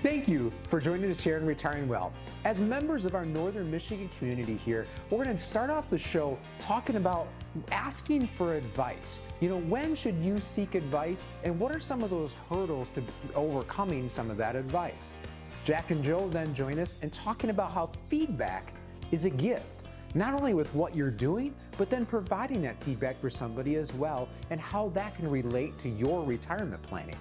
Thank you for joining us here in Retiring Well. As members of our Northern Michigan community here, we're going to start off the show talking about asking for advice. When should you seek advice, and what are some of those hurdles to overcoming some of that advice? Jack and Joe then join us in talking about how feedback is a gift, not only with what you're doing, but then providing that feedback for somebody as well, and how that can relate to your retirement planning.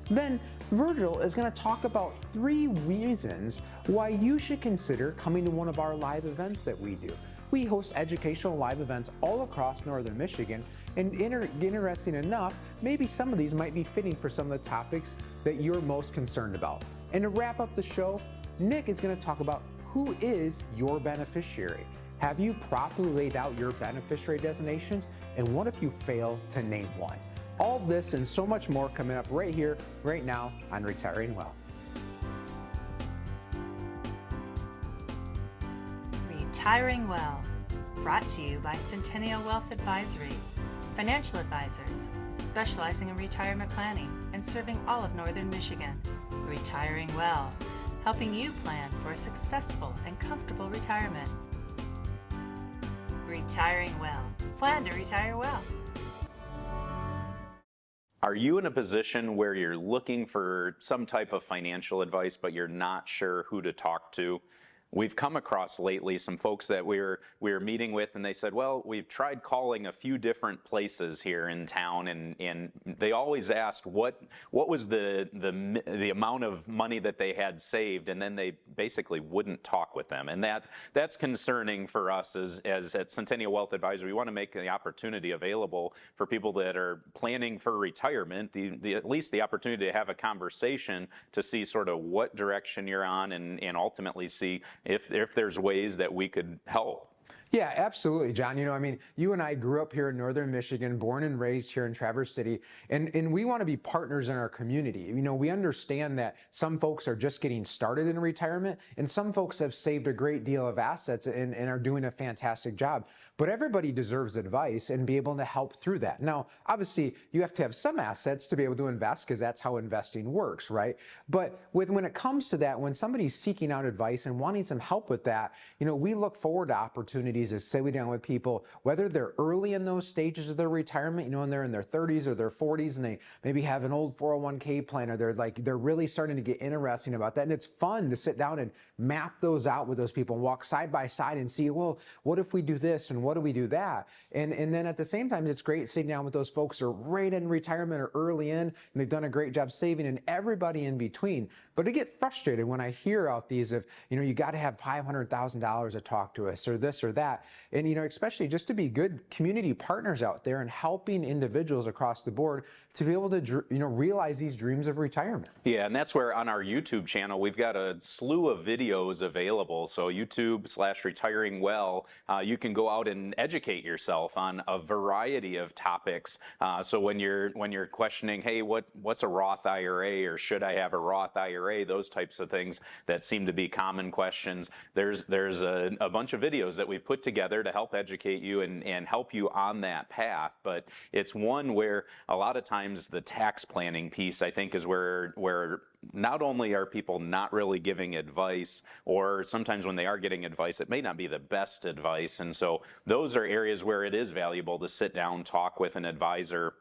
Then Virgil is going to talk about 3 reasons why you should consider coming to one of our live events that we do. We host educational live events all across Northern Michigan, and interesting enough, maybe some of these might be fitting for some of the topics that you're most concerned about. And to wrap up the show, Nick is going to talk about who is your beneficiary. Have you properly laid out your beneficiary designations, and what if you fail to name one? All this and so much more coming up right here, right now on Retiring Well. Retiring Well, brought to you by Centennial Wealth Advisory, financial advisors specializing in retirement planning and serving all of Northern Michigan. Retiring Well, helping you plan for a successful and comfortable retirement. Retiring Well, plan to retire well. Are you in a position where you're looking for some type of financial advice, but you're not sure who to talk to? We've come across lately some folks that we were meeting with, and they said, well, we've tried calling a few different places here in town, and they always asked what was the amount of money that they had saved, and then they basically wouldn't talk with them. And that's concerning for us as at Centennial Wealth Advisory. We want to make the opportunity available for people that are planning for retirement, at least the opportunity to have a conversation to see sort of what direction you're on, and ultimately see if there's ways that we could help. Yeah, absolutely, John. You and I grew up here in Northern Michigan, born and raised here in Traverse City, and we want to be partners in our community. We understand that some folks are just getting started in retirement, and some folks have saved a great deal of assets and are doing a fantastic job. But everybody deserves advice and be able to help through that. Now, obviously, you have to have some assets to be able to invest, because that's how investing works, right? But when it comes to that, when somebody's seeking out advice and wanting some help with that, we look forward to opportunities as sitting down with people, whether they're early in those stages of their retirement, and they're in their 30s or their 40s, and they maybe have an old 401k plan, or they're really starting to get interesting about that. And it's fun to sit down and map those out with those people and walk side by side and see, well, what if we do this and what do we do that? And then at the same time, it's great sitting down with those folks who are right in retirement or early in, and they've done a great job saving, and everybody in between. But I get frustrated when I hear out these of, you got to have $500,000 to talk to us, or this or that. And, especially just to be good community partners out there and helping individuals across the board to be able to, realize these dreams of retirement. Yeah, and that's where on our YouTube channel, we've got a slew of videos available. So YouTube/Retiring Well, you can go out and educate yourself on a variety of topics. So when you're questioning, hey, what's a Roth IRA, or should I have a Roth IRA, those types of things that seem to be common questions, there's a bunch of videos that we've put together to help educate you and help you on that path. But it's one where a lot of times the tax planning piece, I think, is where not only are people not really giving advice, or sometimes when they are getting advice, it may not be the best advice. And so those are areas where it is valuable to sit down, talk with an advisor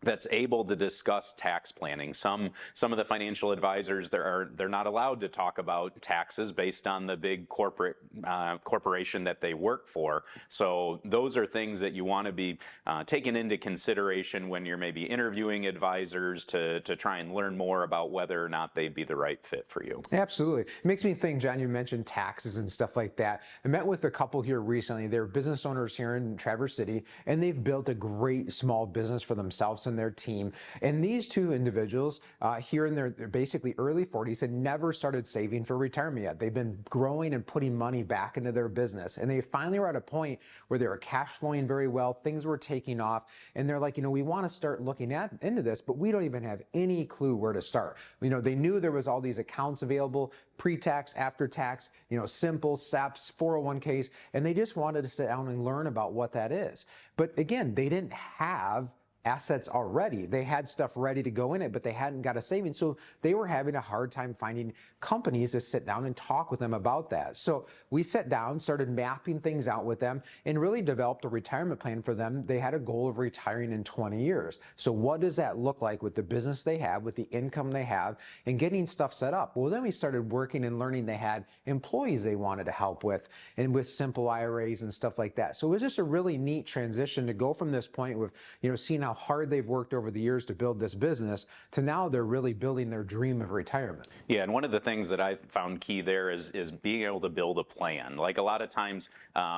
that's able to discuss tax planning. Some of the financial advisors, they're not allowed to talk about taxes based on the big corporation that they work for. So those are things that you want to be taking into consideration when you're maybe interviewing advisors to try and learn more about whether or not they'd be the right fit for you. Absolutely. It makes me think, John, you mentioned taxes and stuff like that. I met with a couple here recently. They're business owners here in Traverse City, and they've built a great small business for themselves and their team. And these two individuals here in their basically early 40s had never started saving for retirement yet. They've been growing and putting money back into their business. And they finally were at a point where they were cash flowing very well. Things were taking off. And they're like, we want to start looking into this, but we don't even have any clue where to start. They knew there was all these accounts available, pre-tax, after-tax, simple SEPs, 401ks, and they just wanted to sit down and learn about what that is. But again, they didn't have assets already. They had stuff ready to go in it, but they hadn't got a savings. So they were having a hard time finding companies to sit down and talk with them about that. So we sat down, started mapping things out with them, and really developed a retirement plan for them. They had a goal of retiring in 20 years. So what does that look like with the business they have, with the income they have, and getting stuff set up? Well, then we started working and learning they had employees they wanted to help with, and with simple IRAs and stuff like that. So it was just a really neat transition to go from this point with, seeing how hard they've worked over the years to build this business to now they're really building their dream of retirement. Yeah, and one of the things that I found key there is being able to build a plan. Like a lot of times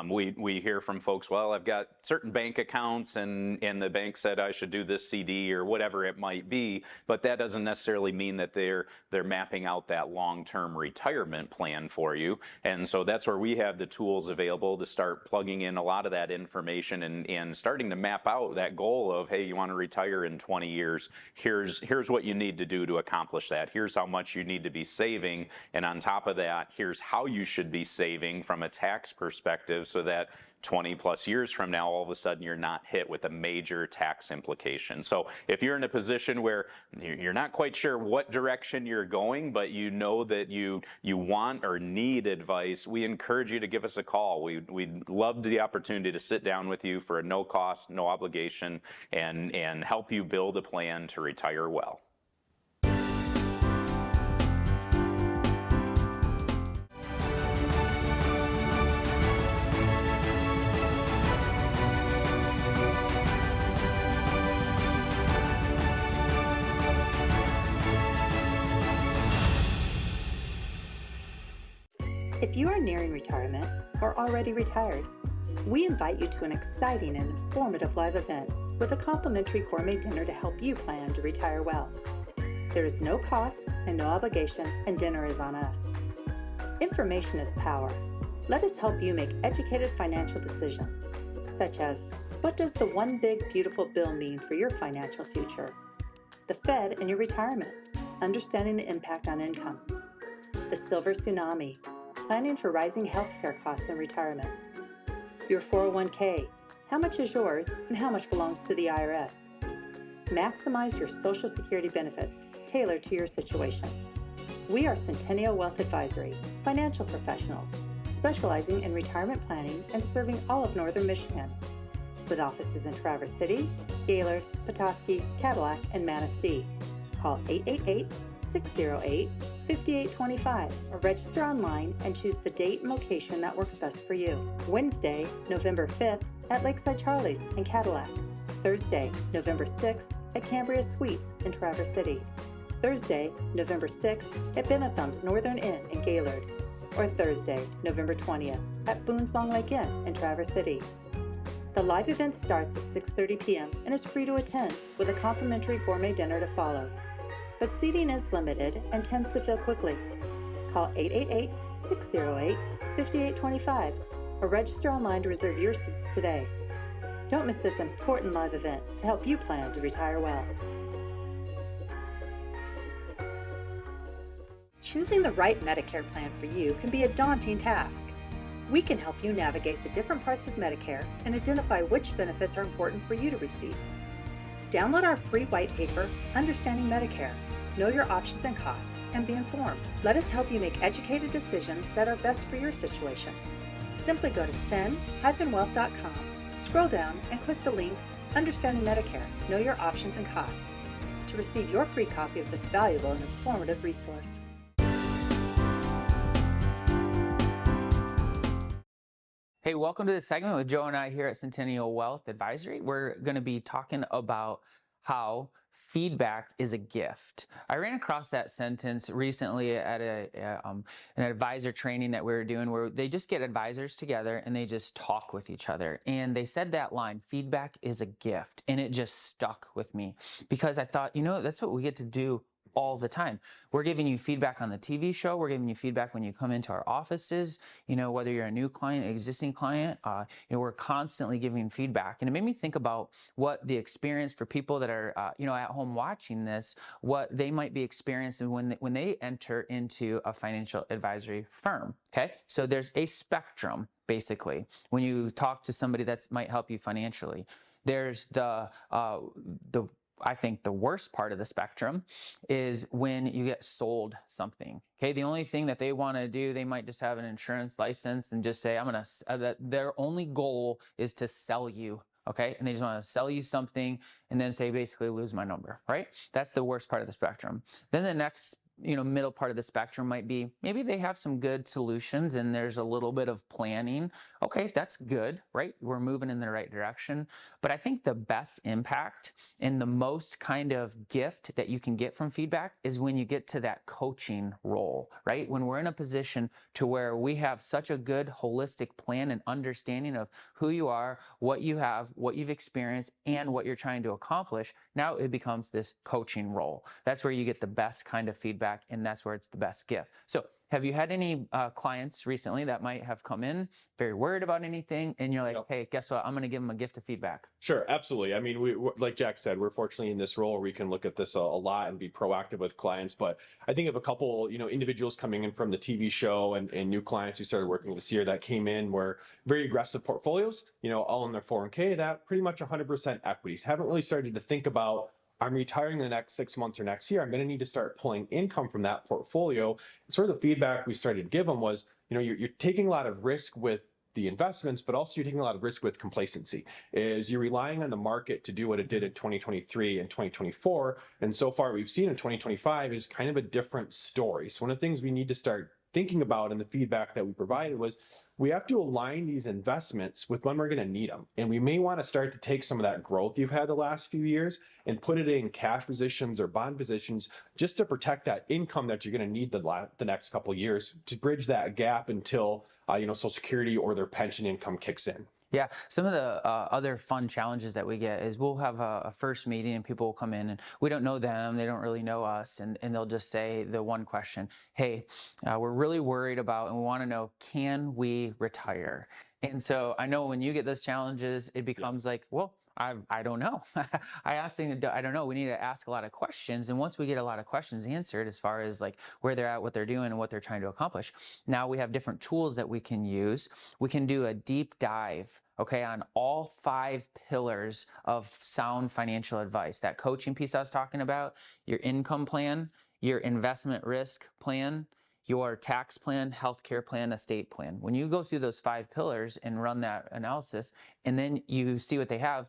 we hear from folks, well, I've got certain bank accounts and the bank said I should do this CD or whatever it might be, but that doesn't necessarily mean that they're mapping out that long-term retirement plan for you. And so that's where we have the tools available to start plugging in a lot of that information and starting to map out that goal of, hey, you want to retire in 20 years. Here's what you need to do to accomplish that. Here's how much you need to be saving. And on top of that, here's how you should be saving from a tax perspective so that 20 plus years from now, all of a sudden you're not hit with a major tax implication. So if you're in a position where you're not quite sure what direction you're going, but you know that you want or need advice, we encourage you to give us a call. We'd love the opportunity to sit down with you for a no cost, no obligation, and help you build a plan to retire well. If you are nearing retirement or already retired, we invite you to an exciting and informative live event with a complimentary gourmet dinner to help you plan to retire well. There is no cost and no obligation, and dinner is on us. Information is power. Let us help you make educated financial decisions, such as, what does the one big beautiful bill mean for your financial future? The Fed and your retirement, understanding the impact on income. The silver tsunami, planning for rising healthcare costs in retirement. Your 401k, how much is yours and how much belongs to the IRS? Maximize your Social Security benefits tailored to your situation. We are Centennial Wealth Advisory, financial professionals, specializing in retirement planning and serving all of Northern Michigan, with offices in Traverse City, Gaylord, Petoskey, Cadillac, and Manistee. Call 888-608-5825 or register online and choose the date and location that works best for you. Wednesday, November 5th at Lakeside Charlie's in Cadillac. Thursday, November 6th at Cambria Suites in Traverse City. Thursday, November 6th at Benetham's Northern Inn in Gaylord. Or Thursday, November 20th at Boone's Long Lake Inn in Traverse City. The live event starts at 6:30 p.m. and is free to attend with a complimentary gourmet dinner to follow. But seating is limited and tends to fill quickly. Call 888-608-5825 or register online to reserve your seats today. Don't miss this important live event to help you plan to retire well. Choosing the right Medicare plan for you can be a daunting task. We can help you navigate the different parts of Medicare and identify which benefits are important for you to receive. Download our free white paper, Understanding Medicare. Know your options and costs, and be informed. Let us help you make educated decisions that are best for your situation. Simply go to cen-wealth.com, scroll down, and click the link, Understanding Medicare. Know your options and costs, to receive your free copy of this valuable and informative resource. Hey, welcome to the segment with Joe and I here at Centennial Wealth Advisory. We're going to be talking about how feedback is a gift. I ran across that sentence recently at an advisor training that we were doing, where they just get advisors together and they just talk with each other. And they said that line, feedback is a gift. And it just stuck with me because I thought, that's what we get to do all the time. We're giving you feedback on the TV show. We're giving you feedback when you come into our offices, whether you're a new client, existing client, we're constantly giving feedback. And it made me think about what the experience for people that are, at home watching this, what they might be experiencing when they enter into a financial advisory firm. Okay. So there's a spectrum, basically, when you talk to somebody that might help you financially. There's I think the worst part of the spectrum is when you get sold something. Okay, the only thing that they want to do, they might just have an insurance license and just say, their only goal is to sell you. Okay, and they just want to sell you something and then say, basically, lose my number, right? That's the worst part of the spectrum. Then the next middle part of the spectrum might be, maybe they have some good solutions and there's a little bit of planning. Okay, that's good, right? We're moving in the right direction. But I think the best impact and the most kind of gift that you can get from feedback is when you get to that coaching role, right? When we're in a position to where we have such a good holistic plan and understanding of who you are, what you have, what you've experienced, and what you're trying to accomplish. Now it becomes this coaching role. That's where you get the best kind of feedback, and that's where it's the best gift. So have you had any clients recently that might have come in very worried about anything, and you're like, hey, guess what? I'm going to give them a gift of feedback? Sure, absolutely. I mean, we like Jack said, we're fortunately in this role where we can look at this a lot and be proactive with clients. But I think of a couple, individuals coming in from the TV show and new clients who started working this year that came in were very aggressive portfolios, all in their 401k, that pretty much 100% equities. Haven't really started to think about, I'm retiring the next 6 months or next year. I'm going to need to start pulling income from that portfolio. Sort of the feedback we started to give them was, you're taking a lot of risk with the investments, but also you're taking a lot of risk with complacency. Is you're relying on the market to do what it did in 2023 and 2024. And so far we've seen in 2025 is kind of a different story. So one of the things we need to start thinking about in the feedback that we provided was, we have to align these investments with when we're going to need them. And we may want to start to take some of that growth you've had the last few years and put it in cash positions or bond positions just to protect that income that you're going to need the next couple of years to bridge that gap until Social Security or their pension income kicks in. Yeah, some of the other fun challenges that we get is we'll have a first meeting and people will come in and we don't know them, they don't really know us, and they'll just say the one question, hey, we're really worried about and we want to know, can we retire? And so I know when you get those challenges, it becomes like, well, I don't know. I don't know. We need to ask a lot of questions. And once we get a lot of questions answered as far as like where they're at, what they're doing, and what they're trying to accomplish, now we have different tools that we can use. We can do a deep dive, on all 5 pillars of sound financial advice. That coaching piece I was talking about, your income plan, your investment risk plan, your tax plan, healthcare plan, estate plan. When you go through those 5 pillars and run that analysis, and then you see what they have,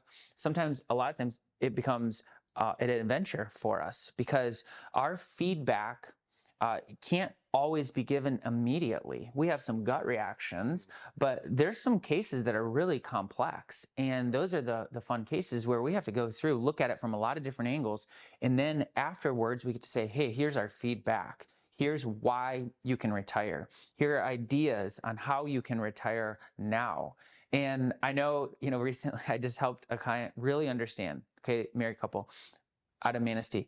a lot of times it becomes an adventure for us because our feedback can't always be given immediately. We have some gut reactions, but there's some cases that are really complex. And those are the fun cases where we have to go through, look at it from a lot of different angles. And then afterwards, we get to say, hey, here's our feedback. Here's why you can retire. Here are ideas on how you can retire now. And I know, recently I just helped a client really understand, married couple out of Manistee,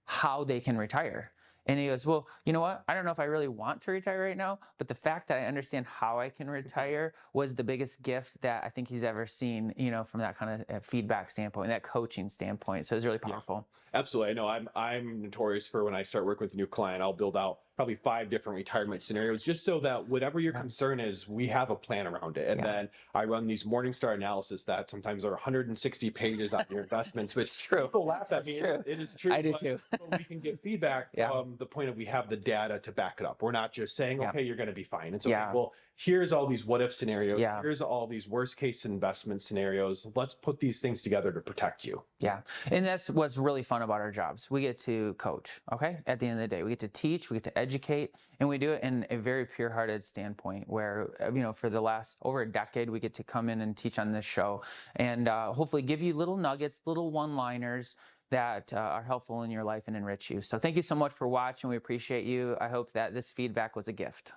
how they can retire. And he goes, well, you know what? I don't know if I really want to retire right now, but the fact that I understand how I can retire was the biggest gift that I think he's ever seen, from that kind of feedback standpoint, that coaching standpoint. So it was really powerful. Yeah, absolutely. I know I'm notorious for when I start working with a new client, I'll build out probably 5 different retirement scenarios just so that whatever your concern is, we have a plan around it. And then I run these Morningstar analysis that sometimes are 160 pages on your investments, which true. People laugh at me. It is true. I do too. But we can get feedback from the point of we have the data to back it up. We're not just saying, okay, you're going to be fine. It's okay. Well, here's all these what if scenarios. Here's all these worst case investment scenarios. Let's put these things together to protect you. Yeah. And that's what's really fun about our jobs. We get to coach, at the end of the day. We get to teach, we get to educate, and we do it in a very pure-hearted standpoint where, for the last over a decade, we get to come in and teach on this show and hopefully give you little nuggets, little one-liners that are helpful in your life and enrich you. So thank you so much for watching. We appreciate you. I hope that this feedback was a gift.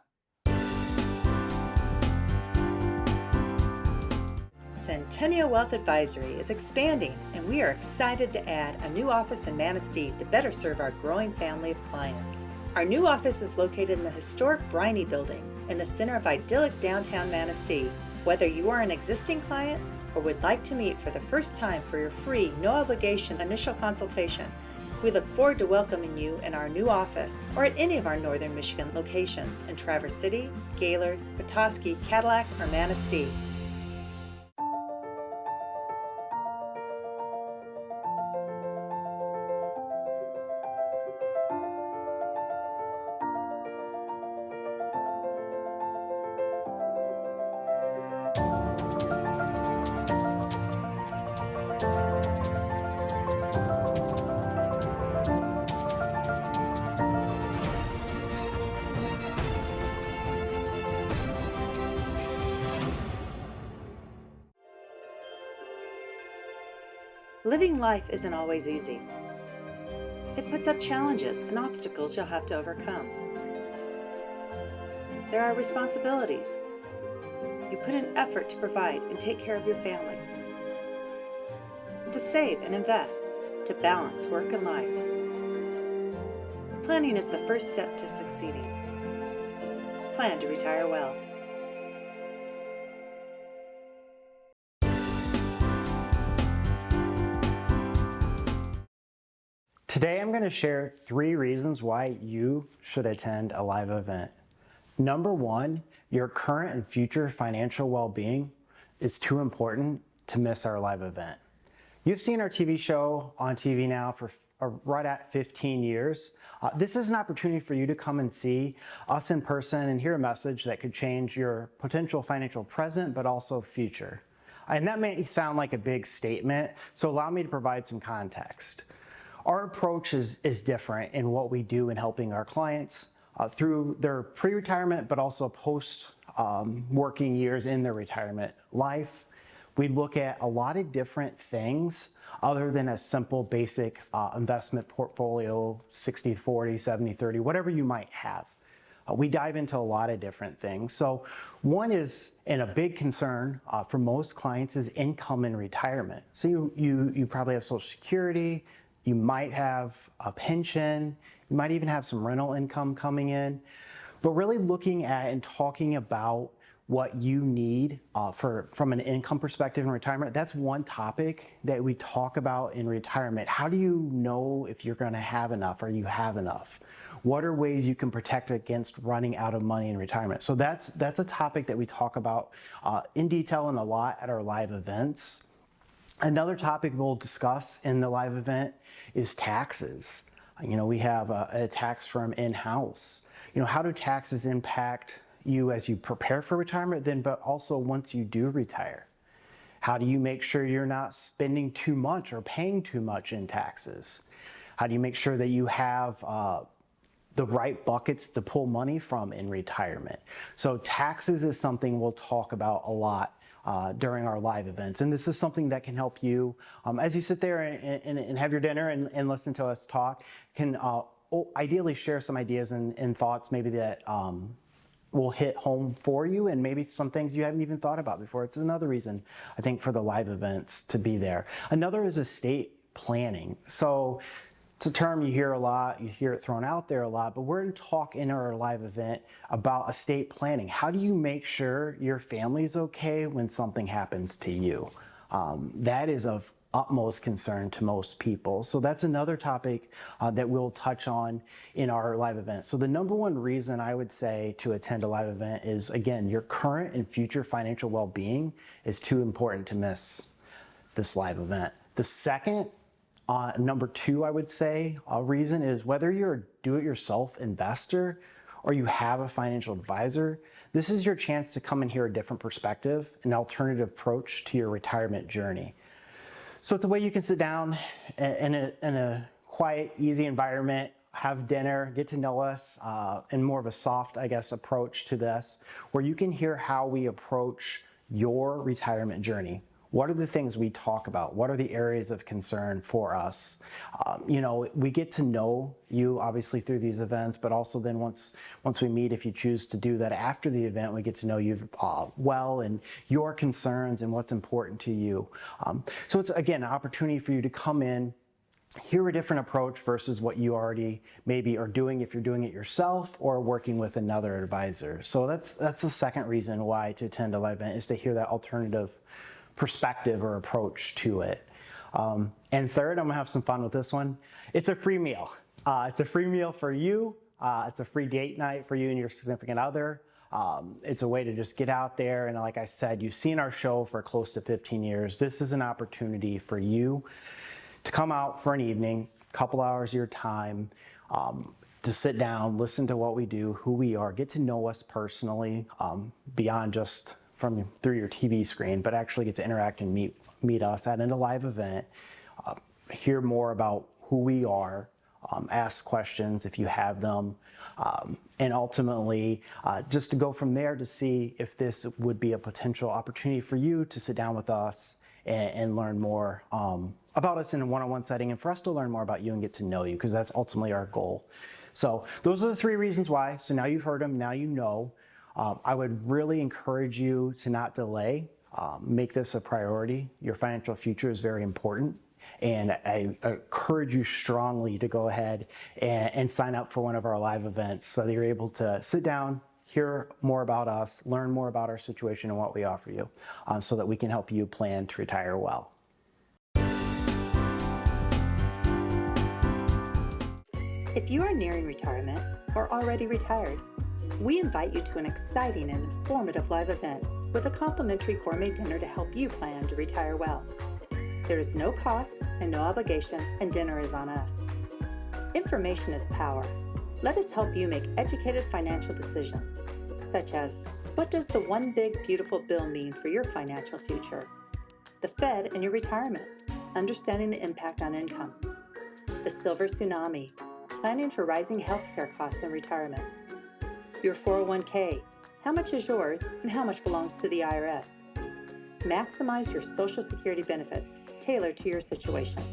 Centennial Wealth Advisory is expanding, and we are excited to add a new office in Manistee to better serve our growing family of clients. Our new office is located in the historic Briney Building in the center of idyllic downtown Manistee. Whether you are an existing client or would like to meet for the first time for your free, no-obligation initial consultation, we look forward to welcoming you in our new office or at any of our Northern Michigan locations in Traverse City, Gaylord, Petoskey, Cadillac, or Manistee. Living life isn't always easy. It puts up challenges and obstacles you'll have to overcome. There are responsibilities. You put in effort to provide and take care of your family, to save and invest, to balance work and life. Planning is the first step to succeeding. Plan to retire well. Today I'm going to share 3 reasons why you should attend a live event. Number 1, your current and future financial well-being is too important to miss our live event. You've seen our TV show on TV now for right at 15 years. This is an opportunity for you to come and see us in person and hear a message that could change your potential financial present, but also future. And that may sound like a big statement, so allow me to provide some context. Our approach is different in what we do in helping our clients through their pre-retirement, but also post-working years in their retirement life. We look at a lot of different things other than a simple basic investment portfolio, 60-40, 70-30, whatever you might have. We dive into a lot of different things. So one is, and a big concern for most clients, is income in retirement. So you probably have Social Security, you might have a pension, you might even have some rental income coming in, but really looking at and talking about what you need from an income perspective in retirement. That's one topic that we talk about in retirement. How do you know if you're going to have enough or you have enough? What are ways you can protect against running out of money in retirement? So that's a topic that we talk about in detail and a lot at our live events. Another topic we'll discuss in the live event is taxes. You know, we have a tax firm in-house. You know, how do taxes impact you as you prepare for retirement, but also once you do retire? How do you make sure you're not spending too much or paying too much in taxes? How do you make sure that you have the right buckets to pull money from in retirement? So taxes is something we'll talk about a lot during our live events. And this is something that can help you as you sit there and have your dinner and listen to us talk, can ideally share some ideas and thoughts maybe that will hit home for you, and maybe some things you haven't even thought about before. It's another reason, I think, for the live events to be there. Another is estate planning. So it's a term you hear a lot, you hear it thrown out there a lot, but we're going to talk in our live event about estate planning. How do you make sure your family's okay when something happens to you? That is of utmost concern to most people. So that's another topic that we'll touch on in our live event. So the number one reason I would say to attend a live event is, again, your current and future financial well-being is too important to miss this live event. The second, number 2, I would say, reason is whether you're a do-it-yourself investor or you have a financial advisor, this is your chance to come and hear a different perspective, an alternative approach to your retirement journey. So it's a way you can sit down in a quiet, easy environment, have dinner, get to know us, and more of a soft, I guess, approach to this, where you can hear how we approach your retirement journey. What are the things we talk about? What are the areas of concern for us? You know, we get to know you obviously through these events, but also then once we meet, if you choose to do that after the event, we get to know you well and your concerns and what's important to you. So it's, again, an opportunity for you to come in, hear a different approach versus what you already maybe are doing if you're doing it yourself or working with another advisor. So that's the second reason why to attend a live event, is to hear that alternative perspective or approach to it. And third, I'm gonna have some fun with this one. It's a free meal. It's a free meal for you. It's a free date night for you and your significant other. It's a way to just get out there. And like I said, you've seen our show for close to 15 years. This is an opportunity for you to come out for an evening, a couple hours of your time, to sit down, listen to what we do, who we are, get to know us personally, beyond just through your TV screen, but actually get to interact and meet us at a live event, hear more about who we are, ask questions if you have them, and ultimately just to go from there to see if this would be a potential opportunity for you to sit down with us and learn more about us in a one-on-one setting and for us to learn more about you and get to know you, because that's ultimately our goal. So those are the 3 reasons why. So now you've heard them, now you know. I would really encourage you to not delay. Make this a priority. Your financial future is very important. And I encourage you strongly to go ahead and sign up for one of our live events so that you're able to sit down, hear more about us, learn more about our situation and what we offer you, so that we can help you plan to retire well. If you are nearing retirement or already retired, we invite you to an exciting and informative live event with a complimentary gourmet dinner to help you plan to retire well. There is no cost and no obligation, and dinner is on us. Information is power. Let us help you make educated financial decisions, such as, what does the one big beautiful bill mean for your financial future? The Fed and your retirement, understanding the impact on income. The silver tsunami, planning for rising healthcare costs in retirement. Your 401k, how much is yours and how much belongs to the IRS? Maximize your Social Security benefits tailored to your situation.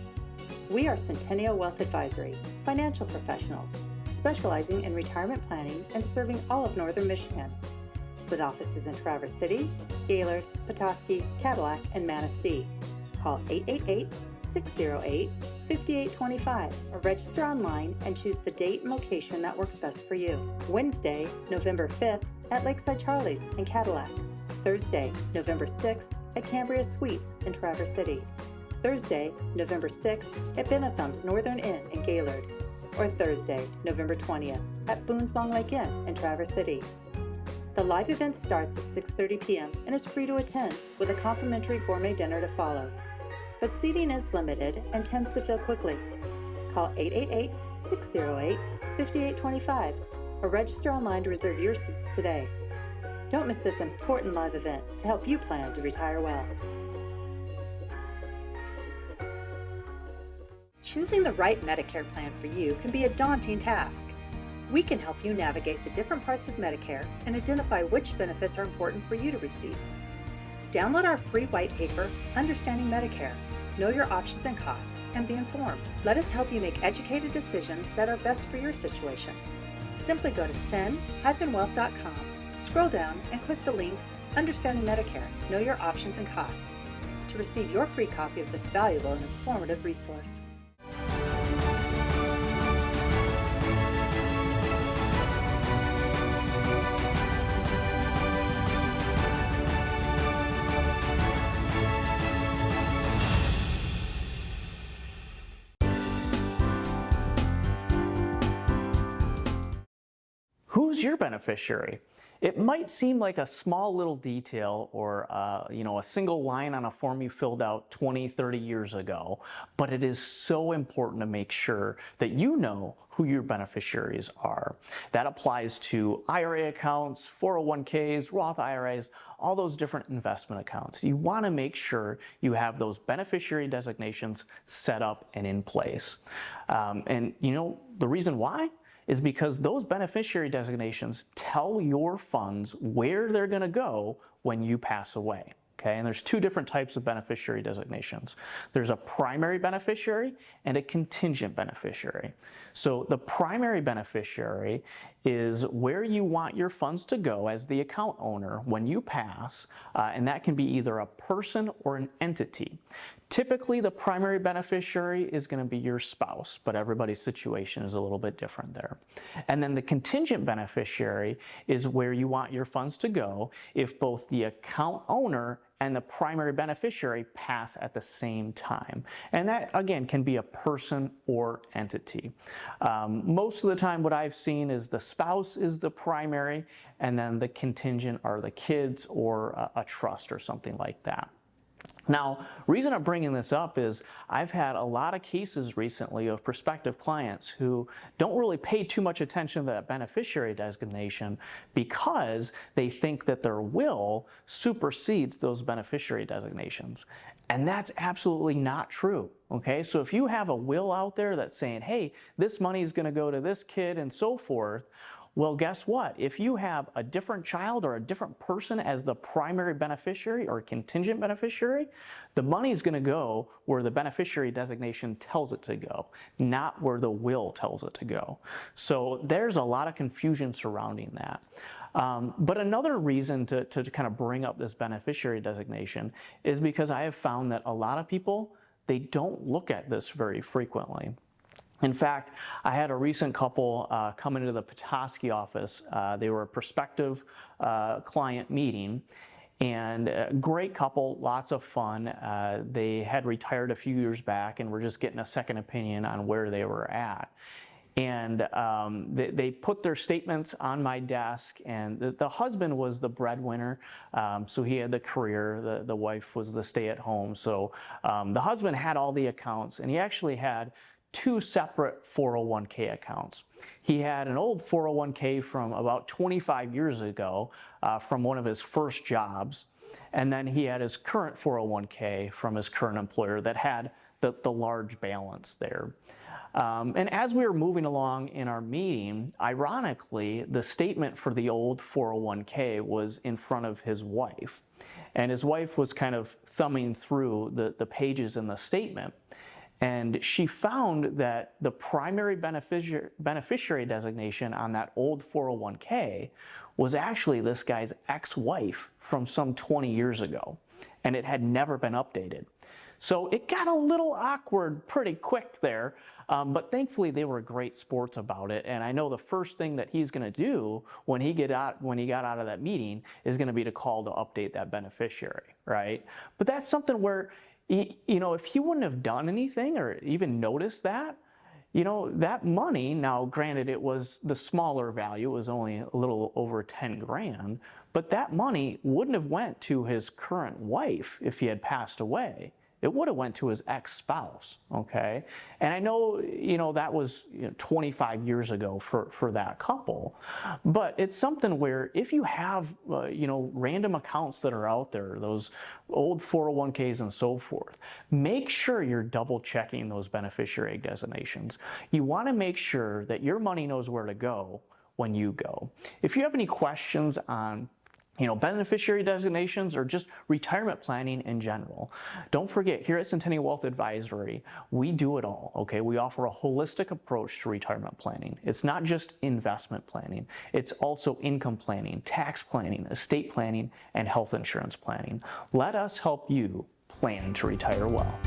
We are Centennial Wealth Advisory, financial professionals, specializing in retirement planning and serving all of Northern Michigan, with offices in Traverse City, Gaylord, Petoskey, Cadillac, and Manistee. Call 888-608-5825 or register online and choose the date and location that works best for you. Wednesday, November 5th at Lakeside Charlie's in Cadillac. Thursday, November 6th at Cambria Suites in Traverse City. Thursday, November 6th at Benetham's Northern Inn in Gaylord. Or Thursday, November 20th at Boone's Long Lake Inn in Traverse City. The live event starts at 6:30 p.m. and is free to attend with a complimentary gourmet dinner to follow. But seating is limited and tends to fill quickly. Call 888-608-5825 or register online to reserve your seats today. Don't miss this important live event to help you plan to retire well. Choosing the right Medicare plan for you can be a daunting task. We can help you navigate the different parts of Medicare and identify which benefits are important for you to receive. Download our free white paper, Understanding Medicare. Know your options and costs, and be informed. Let us help you make educated decisions that are best for your situation. Simply go to cen-wealth.com, scroll down, and click the link, Understanding Medicare. Know your options and costs, to receive your free copy of this valuable and informative resource. Who's your beneficiary? It might seem like a small little detail or a single line on a form you filled out 20, 30 years ago, but it is so important to make sure that you know who your beneficiaries are. That applies to IRA accounts, 401ks, Roth IRAs, all those different investment accounts. You want to make sure you have those beneficiary designations set up and in place. And the reason why is because those beneficiary designations tell your funds where they're going to go when you pass away. Okay, and there's 2 different types of beneficiary designations. There's a primary beneficiary and a contingent beneficiary. So the primary beneficiary is where you want your funds to go as the account owner when you pass, and that can be either a person or an entity. Typically, the primary beneficiary is going to be your spouse, but everybody's situation is a little bit different there. And then the contingent beneficiary is where you want your funds to go if both the account owner and the primary beneficiary pass at the same time. And that, again, can be a person or entity. Most of the time, what I've seen is the spouse is the primary, and then the contingent are the kids or a trust or something like that. Now, reason I'm bringing this up is I've had a lot of cases recently of prospective clients who don't really pay too much attention to that beneficiary designation because they think that their will supersedes those beneficiary designations. And that's absolutely not true, okay? So if you have a will out there that's saying, hey, this money is going to go to this kid and so forth, Well, guess what? If you have a different child or a different person as the primary beneficiary or contingent beneficiary, the money is going to go where the beneficiary designation tells it to go, not where the will tells it to go. So there's a lot of confusion surrounding that. But another reason to kind of bring up this beneficiary designation is because I have found that a lot of people, they don't look at this very frequently. In fact, I had a recent couple come into the Petoskey office. They were a prospective client meeting, and a great couple, lots of fun. They had retired a few years back and were just getting a second opinion on where they were at. And they put their statements on my desk, and the husband was the breadwinner, so he had the career, the wife was the stay-at-home. So the husband had all the accounts, and he actually had 2 separate 401k accounts. He had an old 401k from about 25 years ago from one of his first jobs, and then he had his current 401k from his current employer that had the large balance there. And as we were moving along in our meeting, ironically, the statement for the old 401k was in front of his wife. And his wife was kind of thumbing through the pages in the statement. And she found that the primary beneficiary designation on that old 401k was actually this guy's ex-wife from some 20 years ago. And it had never been updated. So it got a little awkward pretty quick there, but thankfully they were great sports about it. And I know the first thing that he's going to do when he got out of that meeting is going to be to call to update that beneficiary, right? But that's something where, you know, if he wouldn't have done anything or even noticed that, you know, that money, now granted it was the smaller value, it was only a little over 10 grand, but that money wouldn't have went to his current wife if he had passed away. It would have went to his ex-spouse, okay? And I know, you know, that was 25 years ago for that couple, but it's something where if you have, you know, random accounts that are out there, those old 401ks and so forth, make sure you're double checking those beneficiary designations. You want to make sure that your money knows where to go when you go. If you have any questions on beneficiary designations or just retirement planning in general, don't forget, here at Centennial Wealth Advisory, we do it all, okay? We offer a holistic approach to retirement planning. It's not just investment planning. It's also income planning, tax planning, estate planning, and health insurance planning. Let us help you plan to retire well.